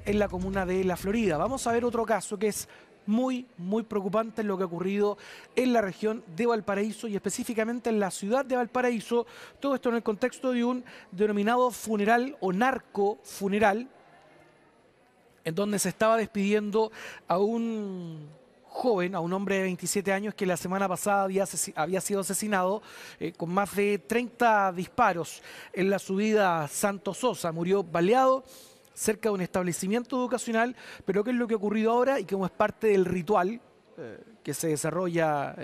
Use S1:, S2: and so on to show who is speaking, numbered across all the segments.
S1: en la comuna de La Florida. Vamos a ver otro caso que es muy preocupante en lo que ha ocurrido en la región de Valparaíso y específicamente en la ciudad de Valparaíso. Todo esto en el contexto de un denominado funeral o narcofuneral, en donde se estaba despidiendo a un joven, a un hombre de 27 años que la semana pasada había sido asesinado con más de 30 disparos en la subida Santo Sosa. Murió baleado cerca de un establecimiento educacional, pero ¿qué es lo que ha ocurrido ahora? Y como es parte del ritual que se desarrolla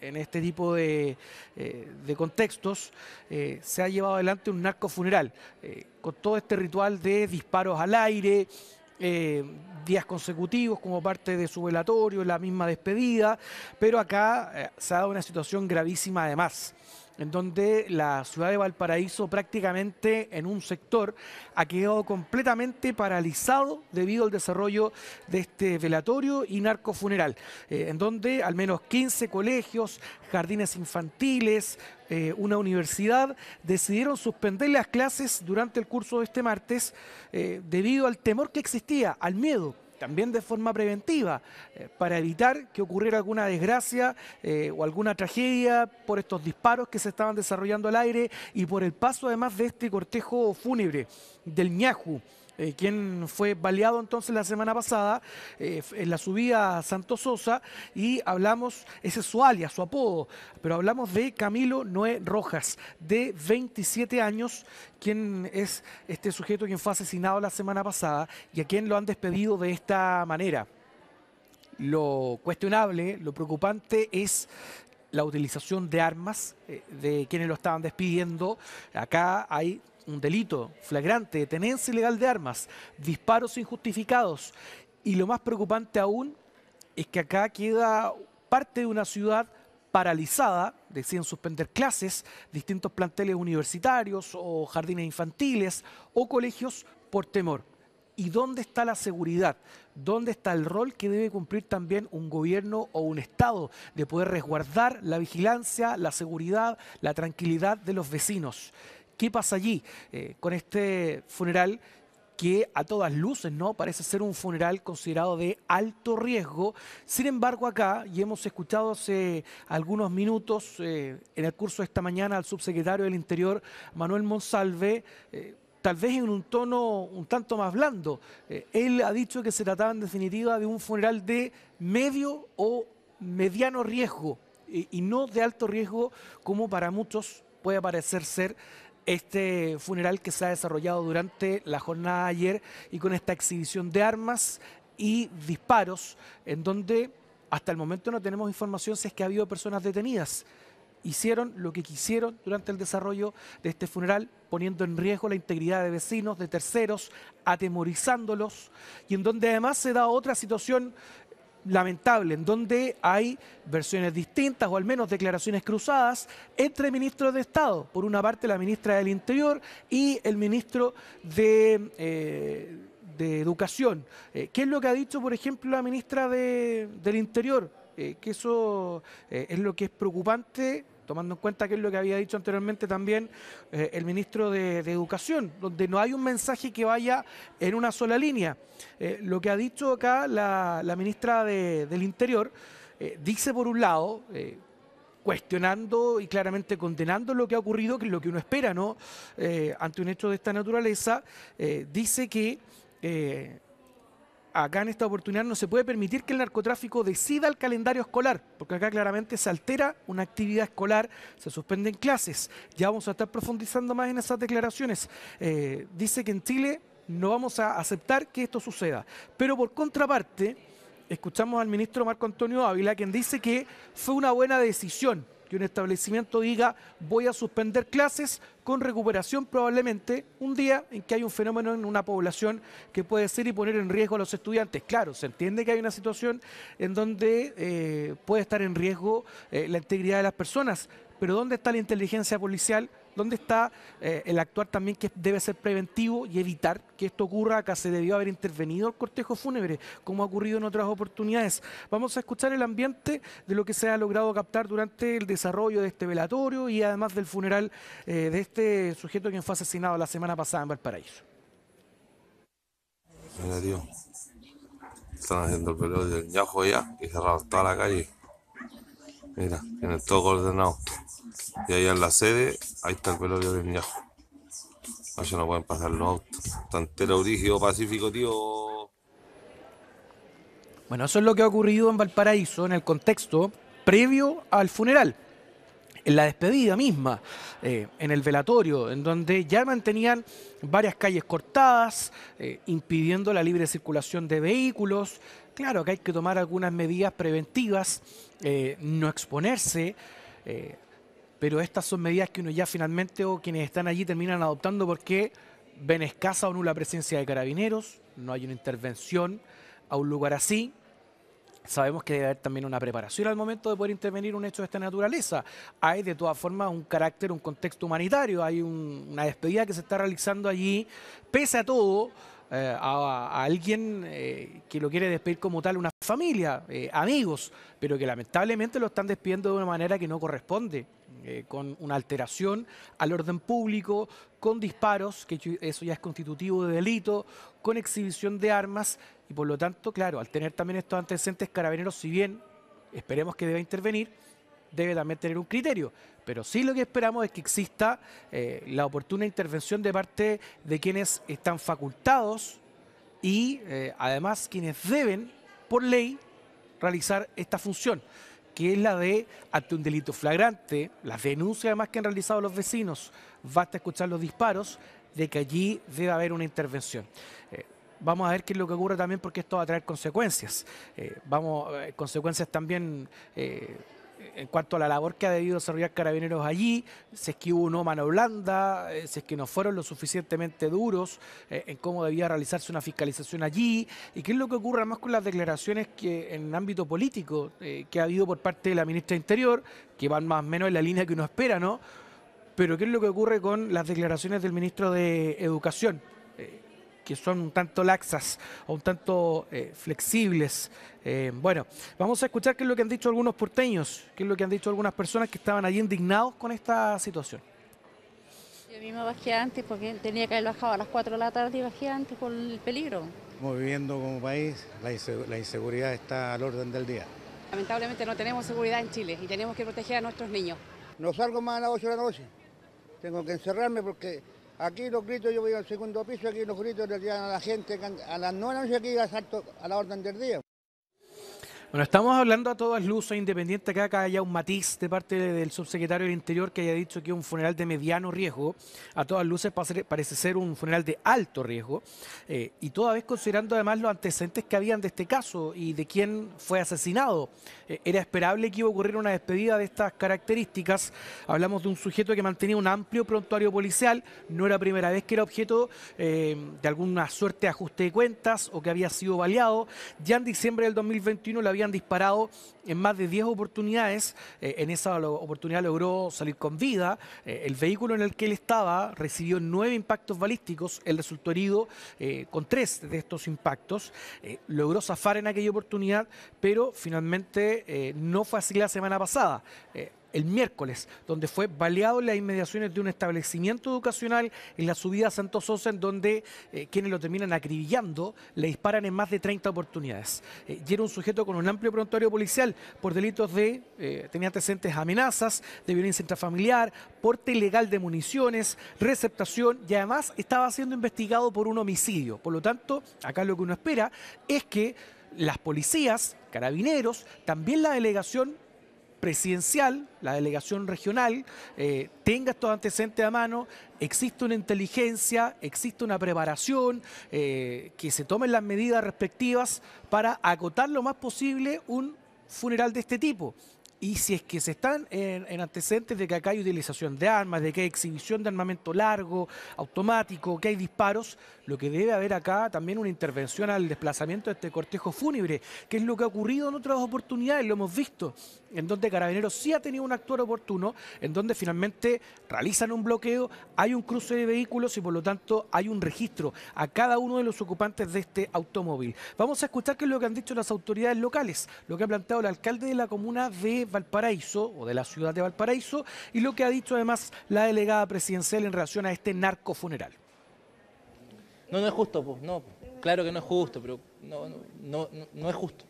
S1: en este tipo de contextos, se ha llevado adelante un narcofuneral con todo este ritual de disparos al aire, días consecutivos como parte de su velatorio, la misma despedida, pero acá se ha dado una situación gravísima además, en donde la ciudad de Valparaíso prácticamente en un sector ha quedado completamente paralizado debido al desarrollo de este velatorio y narcofuneral, en donde al menos 15 colegios, jardines infantiles, una universidad decidieron suspender las clases durante el curso de este martes debido al temor que existía, al miedo, también de forma preventiva, para evitar que ocurriera alguna desgracia o alguna tragedia por estos disparos que se estaban desarrollando al aire y por el paso además de este cortejo fúnebre del Ñajú. Quien fue baleado entonces la semana pasada en la subida a Santo Sosa, y hablamos, ese es su alias, su apodo, pero hablamos de Camilo Noé Rojas, de 27 años, quien es este sujeto quien fue asesinado la semana pasada y a quien lo han despedido de esta manera. Lo cuestionable, lo preocupante es la utilización de armas de quienes lo estaban despidiendo. Acá hay un delito flagrante de tenencia ilegal de armas, disparos injustificados, y lo más preocupante aún es que acá queda parte de una ciudad paralizada, deciden suspender clases, distintos planteles universitarios o jardines infantiles o colegios por temor. ¿Y dónde está la seguridad? ¿Dónde está el rol que debe cumplir también un gobierno o un Estado de poder resguardar la vigilancia, la seguridad, la tranquilidad de los vecinos? ¿Qué pasa allí con este funeral que a todas luces no parece ser un funeral considerado de alto riesgo? Sin embargo, acá, y hemos escuchado hace algunos minutos en el curso de esta mañana al subsecretario del Interior, Manuel Monsalve, tal vez en un tono un tanto más blando. Él ha dicho que se trataba en definitiva de un funeral de medio o mediano riesgo y no de alto riesgo como para muchos puede parecer ser este funeral que se ha desarrollado durante la jornada de ayer y con esta exhibición de armas y disparos, en donde hasta el momento no tenemos información si es que ha habido personas detenidas. Hicieron lo que quisieron durante el desarrollo de este funeral, poniendo en riesgo la integridad de vecinos, de terceros, atemorizándolos, y en donde además se da otra situación lamentable, en donde hay versiones distintas o al menos declaraciones cruzadas entre ministros de Estado. Por una parte la ministra del Interior y el ministro de Educación. ¿Qué es lo que ha dicho, por ejemplo, la ministra del Interior? Que eso es lo que es preocupante, tomando en cuenta que es lo que había dicho anteriormente también el ministro de Educación, donde no hay un mensaje que vaya en una sola línea. Lo que ha dicho acá la ministra del Interior dice por un lado, cuestionando y claramente condenando lo que ha ocurrido, que es lo que uno espera, ¿no? Ante un hecho de esta naturaleza, dice que acá en esta oportunidad no se puede permitir que el narcotráfico decida el calendario escolar, porque acá claramente se altera una actividad escolar, se suspenden clases. Ya vamos a estar profundizando más en esas declaraciones. Dice que en Chile no vamos a aceptar que esto suceda. Pero por contraparte, escuchamos al ministro Marco Antonio Ávila, quien dice que fue una buena decisión que un establecimiento diga voy a suspender clases con recuperación probablemente un día en que hay un fenómeno en una población que puede ser y poner en riesgo a los estudiantes. Claro, se entiende que hay una situación en donde puede estar en riesgo la integridad de las personas, pero ¿dónde está la inteligencia policial? ¿Dónde está el actuar también que debe ser preventivo y evitar que esto ocurra? Acá se debió haber intervenido el cortejo fúnebre, como ha ocurrido en otras oportunidades. Vamos a escuchar el ambiente de lo que se ha logrado captar durante el desarrollo de este velatorio y además del funeral de este sujeto quien fue asesinado la semana pasada en Valparaíso.
S2: Mira, tío. Están haciendo el velorio del Ñajo ya y cerraron toda la calle. Mira, tienen todo coordenado. Y ahí en la sede, ahí está el velorio del Ñajo. Allá no pueden pasar los autos. Está entero brígido pacífico, tío.
S1: Bueno, eso es lo que ha ocurrido en Valparaíso en el contexto previo al funeral. En la despedida misma, en el velatorio, en donde ya mantenían varias calles cortadas, impidiendo la libre circulación de vehículos. Claro que hay que tomar algunas medidas preventivas, no exponerse, eh, pero estas son medidas que uno ya finalmente o quienes están allí terminan adoptando porque ven escasa o nula presencia de carabineros, no hay una intervención a un lugar así. Sabemos que debe haber también una preparación al momento de poder intervenir un hecho de esta naturaleza. Hay de todas formas un carácter, un contexto humanitario, hay una despedida que se está realizando allí, pese a todo, a alguien que lo quiere despedir como tal, una familia, amigos, pero que lamentablemente lo están despidiendo de una manera que no corresponde, con una alteración al orden público, con disparos, que eso ya es constitutivo de delito, con exhibición de armas y por lo tanto, claro, al tener también estos antecedentes, Carabineros, si bien esperemos que deba intervenir, debe también tener un criterio. Pero sí lo que esperamos es que exista la oportuna intervención de parte de quienes están facultados y además quienes deben, por ley, realizar esta función, que es la de, ante un delito flagrante, las denuncias además que han realizado los vecinos, basta escuchar los disparos, de que allí debe haber una intervención. Vamos a ver qué es lo que ocurre también porque esto va a traer consecuencias. Consecuencias también en cuanto a la labor que ha debido desarrollar Carabineros allí, si es que hubo una mano blanda, si es que no fueron lo suficientemente duros en cómo debía realizarse una fiscalización allí, y qué es lo que ocurre además con las declaraciones que en ámbito político que ha habido por parte de la ministra de Interior, que van más o menos en la línea que uno espera, ¿no? Pero qué es lo que ocurre con las declaraciones del ministro de Educación, que son un tanto laxas o un tanto flexibles. Bueno, vamos a escuchar qué es lo que han dicho algunos porteños, qué es lo que han dicho algunas personas que estaban allí indignados con esta situación.
S3: Yo misma bajé antes porque tenía que haber bajado a las 4 de la tarde y bajé antes por el peligro.
S4: Estamos viviendo como país, la inseguridad está al orden del día.
S5: Lamentablemente no tenemos seguridad en Chile y tenemos que proteger a nuestros niños.
S6: No salgo más a las 8 de la noche. Tengo que encerrarme porque aquí los gritos, yo voy al segundo piso, aquí los gritos le tiran a la gente a las 9 de la noche, aquí asalto a la orden del día.
S1: Bueno, estamos hablando a todas luces, independiente que acá haya un matiz de parte del subsecretario del Interior que haya dicho que es un funeral de mediano riesgo, a todas luces parece ser un funeral de alto riesgo, y toda vez considerando además los antecedentes que habían de este caso y de quién fue asesinado. Era esperable que iba a ocurrir una despedida de estas características. Hablamos de un sujeto que mantenía un amplio prontuario policial, no era primera vez que era objeto de alguna suerte de ajuste de cuentas o que había sido baleado. Ya en diciembre del 2021 le habían disparado en más de 10 oportunidades. En esa oportunidad logró salir con vida. El vehículo en el que él estaba recibió 9 impactos balísticos. Él resultó herido con 3 de estos impactos. Logró zafar en aquella oportunidad, pero finalmente no fue así la semana pasada. El miércoles, donde fue baleado en las inmediaciones de un establecimiento educacional en la subida a Santo Sosa, en donde quienes lo terminan acribillando le disparan en más de 30 oportunidades. Y era un sujeto con un amplio prontuario policial por delitos tenía antecedentes de amenazas, de violencia intrafamiliar, porte ilegal de municiones, receptación y además estaba siendo investigado por un homicidio. Por lo tanto, acá lo que uno espera es que las policías, Carabineros, también la delegación presidencial, la delegación regional, tenga estos antecedentes a mano, existe una inteligencia, existe una preparación, que se tomen las medidas respectivas para acotar lo más posible un funeral de este tipo. Y si es que se están en antecedentes de que acá hay utilización de armas, de que hay exhibición de armamento largo, automático, que hay disparos, lo que debe haber acá también una intervención al desplazamiento de este cortejo fúnebre, que es lo que ha ocurrido en otras oportunidades, lo hemos visto, en donde Carabineros sí ha tenido un actuar oportuno, en donde finalmente realizan un bloqueo, hay un cruce de vehículos y por lo tanto hay un registro a cada uno de los ocupantes de este automóvil. Vamos a escuchar qué es lo que han dicho las autoridades locales, lo que ha planteado el alcalde de la comuna de Valparaíso o de la ciudad de Valparaíso y lo que ha dicho además la delegada presidencial en relación a este narcofuneral.
S7: No, no es justo, pues, no. claro que no es justo, pero no es justo.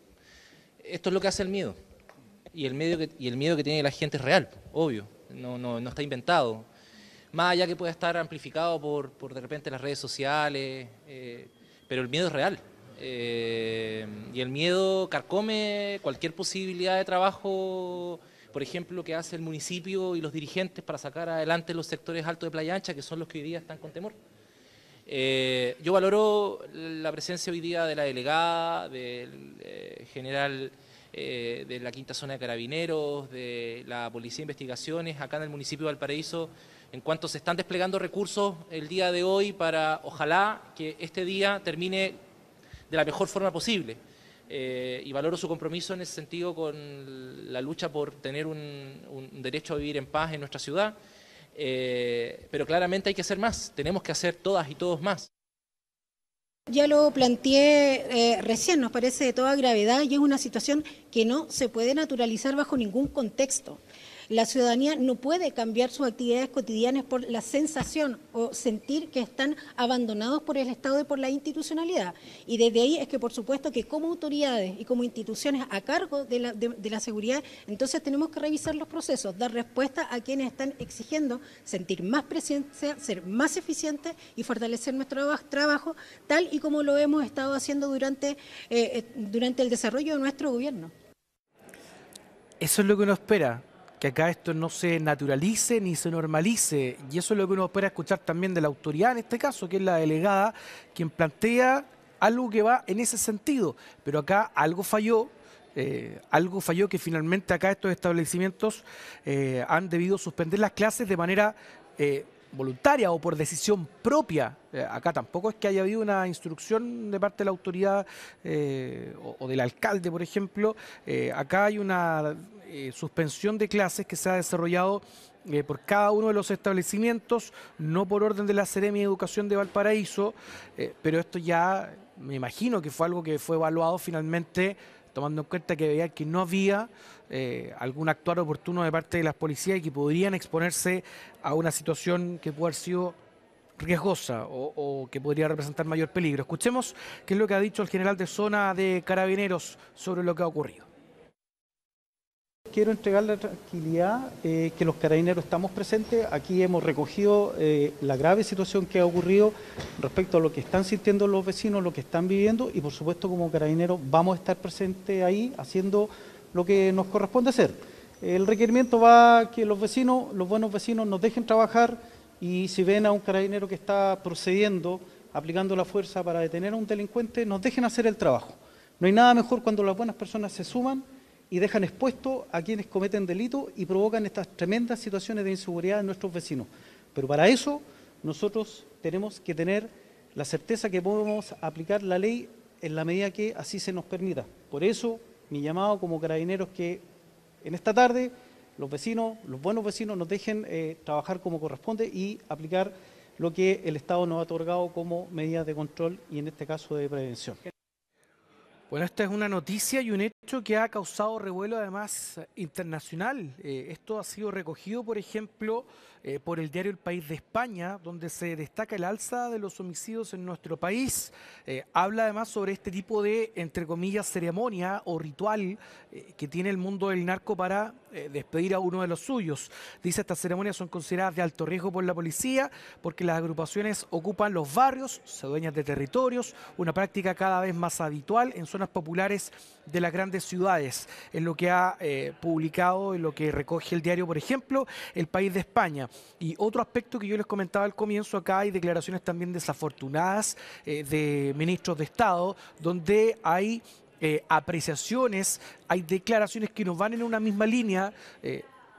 S7: Esto es lo que hace el miedo. Y el miedo que tiene la gente es real, obvio, no está inventado. Más allá que pueda estar amplificado por de repente las redes sociales, pero el miedo es real. Y el miedo carcome cualquier posibilidad de trabajo, por ejemplo, que hace el municipio y los dirigentes para sacar adelante los sectores altos de Playa Ancha, que son los que hoy día están con temor. Yo valoro la presencia hoy día de la delegada, del general de la Quinta Zona de Carabineros, de la Policía de Investigaciones acá en el municipio de Valparaíso, en cuanto se están desplegando recursos el día de hoy para, ojalá, que este día termine de la mejor forma posible. Y valoro su compromiso en ese sentido con la lucha por tener un derecho a vivir en paz en nuestra ciudad, pero claramente hay que hacer más, tenemos que hacer todas y todos más.
S8: Ya lo planteé recién, nos parece de toda gravedad y es una situación que no se puede naturalizar bajo ningún contexto. La ciudadanía no puede cambiar sus actividades cotidianas por la sensación o sentir que están abandonados por el Estado y por la institucionalidad. Y desde ahí es que, por supuesto, que como autoridades y como instituciones a cargo de la seguridad, entonces tenemos que revisar los procesos, dar respuesta a quienes están exigiendo sentir más presencia, ser más eficientes y fortalecer nuestro trabajo, tal y como lo hemos estado haciendo durante el desarrollo de nuestro gobierno.
S1: Eso es lo que uno espera, que acá esto no se naturalice ni se normalice, y eso es lo que uno espera escuchar también de la autoridad, en este caso, que es la delegada, quien plantea algo que va en ese sentido, pero acá algo falló que finalmente acá estos establecimientos han debido suspender las clases de manera voluntaria o por decisión propia. Acá tampoco es que haya habido una instrucción de parte de la autoridad o del alcalde, por ejemplo. Acá hay una suspensión de clases que se ha desarrollado por cada uno de los establecimientos, no por orden de la Seremi de Educación de Valparaíso, pero esto ya me imagino que fue algo que fue evaluado finalmente, tomando en cuenta que veía que no había algún actuar oportuno de parte de las policías y que podrían exponerse a una situación que puede haber sido riesgosa o que podría representar mayor peligro. Escuchemos qué es lo que ha dicho el general de zona de Carabineros sobre lo que ha ocurrido.
S9: Quiero entregarle la tranquilidad que los carabineros estamos presentes. Aquí hemos recogido la grave situación que ha ocurrido respecto a lo que están sintiendo los vecinos, lo que están viviendo, y por supuesto como carabineros vamos a estar presentes ahí haciendo lo que nos corresponde hacer. El requerimiento va a que los vecinos, los buenos vecinos, nos dejen trabajar, y si ven a un carabinero que está procediendo, aplicando la fuerza para detener a un delincuente, nos dejen hacer el trabajo. No hay nada mejor cuando las buenas personas se suman y dejan expuesto a quienes cometen delitos y provocan estas tremendas situaciones de inseguridad en nuestros vecinos. Pero para eso nosotros tenemos que tener la certeza que podemos aplicar la ley en la medida que así se nos permita. Por eso mi llamado como carabineros que en esta tarde los vecinos, los buenos vecinos, nos dejen trabajar como corresponde y aplicar lo que el Estado nos ha otorgado como medidas de control y en este caso de prevención.
S1: Bueno, esta es una noticia y un hecho que ha causado revuelo además internacional. Esto ha sido recogido, por ejemplo, por el diario El País de España, donde se destaca el alza de los homicidios en nuestro país. Habla además sobre este tipo de, entre comillas, ceremonia o ritual que tiene el mundo del narco para despedir a uno de los suyos. Dice, estas ceremonias son consideradas de alto riesgo por la policía porque las agrupaciones ocupan los barrios, se adueñan de territorios, una práctica cada vez más habitual en zonas populares de las grandes ciudades. Es lo que ha publicado y lo que recoge el diario, por ejemplo, El País de España. Y otro aspecto que yo les comentaba al comienzo, acá hay declaraciones también desafortunadas de ministros de Estado, donde hay apreciaciones, hay declaraciones que nos van en una misma línea,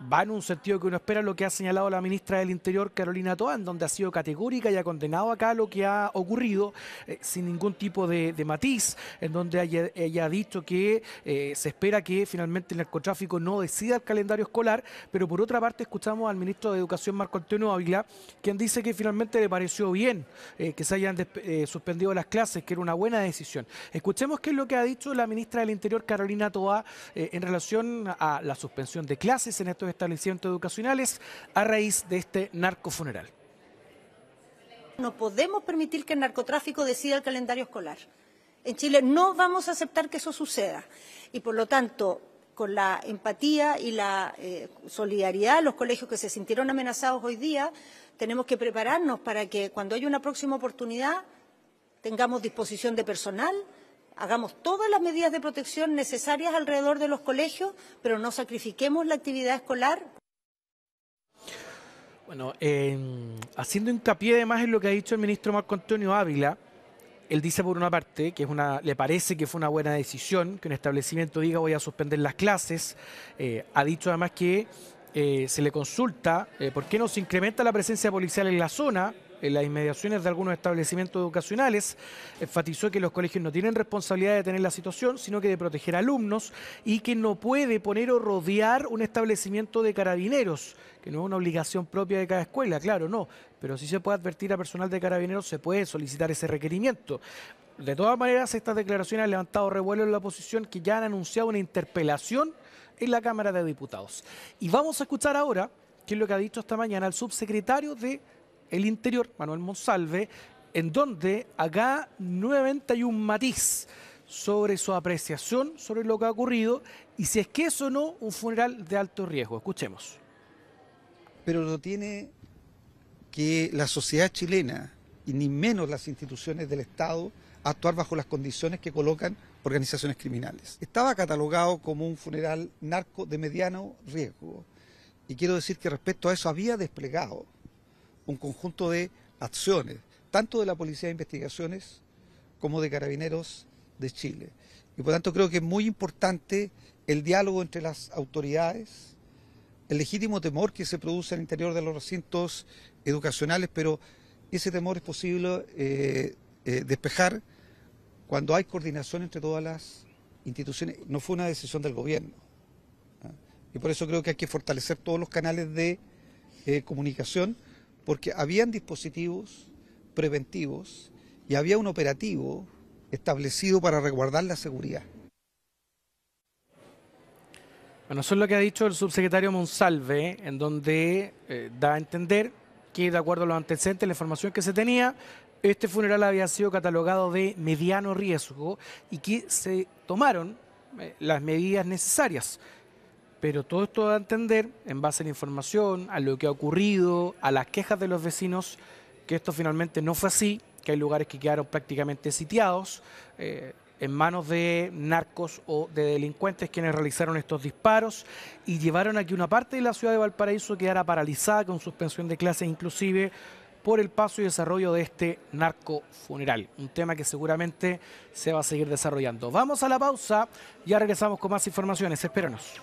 S1: va en un sentido que uno espera lo que ha señalado la ministra del Interior, Carolina Toán, donde ha sido categórica y ha condenado acá lo que ha ocurrido sin ningún tipo de matiz, en donde ella ha dicho que se espera que finalmente el narcotráfico no decida el calendario escolar, pero por otra parte escuchamos al ministro de Educación, Marco Antonio Ávila, quien dice que finalmente le pareció bien que se hayan suspendido las clases, que era una buena decisión. Escuchemos qué es lo que ha dicho la ministra del Interior, Carolina Toá, en relación a la suspensión de clases en estos establecimientos educacionales a raíz de este narcofuneral.
S10: No podemos permitir que el narcotráfico decida el calendario escolar. En Chile no vamos a aceptar que eso suceda. Y por lo tanto, con la empatía y la solidaridad, los colegios que se sintieron amenazados hoy día, tenemos que prepararnos para que cuando haya una próxima oportunidad tengamos disposición de personal, hagamos todas las medidas de protección necesarias alrededor de los colegios, pero no sacrifiquemos la actividad escolar.
S1: Bueno, haciendo hincapié además en lo que ha dicho el ministro Marco Antonio Ávila, él dice por una parte que le parece que fue una buena decisión que un establecimiento diga voy a suspender las clases. Ha dicho además que se le consulta por qué no se incrementa la presencia policial en la zona, en las inmediaciones de algunos establecimientos educacionales. Enfatizó que los colegios no tienen responsabilidad de detener la situación, sino que de proteger alumnos, y que no puede poner o rodear un establecimiento de carabineros, que no es una obligación propia de cada escuela, claro, no, pero sí se puede advertir a personal de carabineros, se puede solicitar ese requerimiento. De todas maneras, estas declaraciones han levantado revuelo en la oposición, que ya han anunciado una interpelación en la Cámara de Diputados. Y vamos a escuchar ahora qué es lo que ha dicho esta mañana el subsecretario de el Interior, Manuel Monsalve, en donde acá nuevamente hay un matiz sobre su apreciación sobre lo que ha ocurrido y si es que es o no un funeral de alto riesgo. Escuchemos.
S11: Pero no tiene que la sociedad chilena, y ni menos las instituciones del Estado, actuar bajo las condiciones que colocan organizaciones criminales. Estaba catalogado como un funeral narco de mediano riesgo, y quiero decir que respecto a eso había desplegado un conjunto de acciones, tanto de la Policía de Investigaciones como de Carabineros de Chile. Y por tanto creo que es muy importante el diálogo entre las autoridades, el legítimo temor que se produce al interior de los recintos educacionales, pero ese temor es posible despejar cuando hay coordinación entre todas las instituciones. No fue una decisión del gobierno, ¿ah? Y por eso creo que hay que fortalecer todos los canales de comunicación, porque habían dispositivos preventivos y había un operativo establecido para resguardar la seguridad.
S1: Bueno, eso es lo que ha dicho el subsecretario Monsalve, en donde da a entender que, de acuerdo a los antecedentes, la información que se tenía, este funeral había sido catalogado de mediano riesgo y que se tomaron las medidas necesarias. Pero todo esto da a entender, en base a la información, a lo que ha ocurrido, a las quejas de los vecinos, que esto finalmente no fue así, que hay lugares que quedaron prácticamente sitiados en manos de narcos o de delincuentes quienes realizaron estos disparos y llevaron a que una parte de la ciudad de Valparaíso quedara paralizada con suspensión de clases, inclusive por el paso y desarrollo de este narcofuneral. Un tema que seguramente se va a seguir desarrollando. Vamos a la pausa, ya regresamos con más informaciones, espéranos.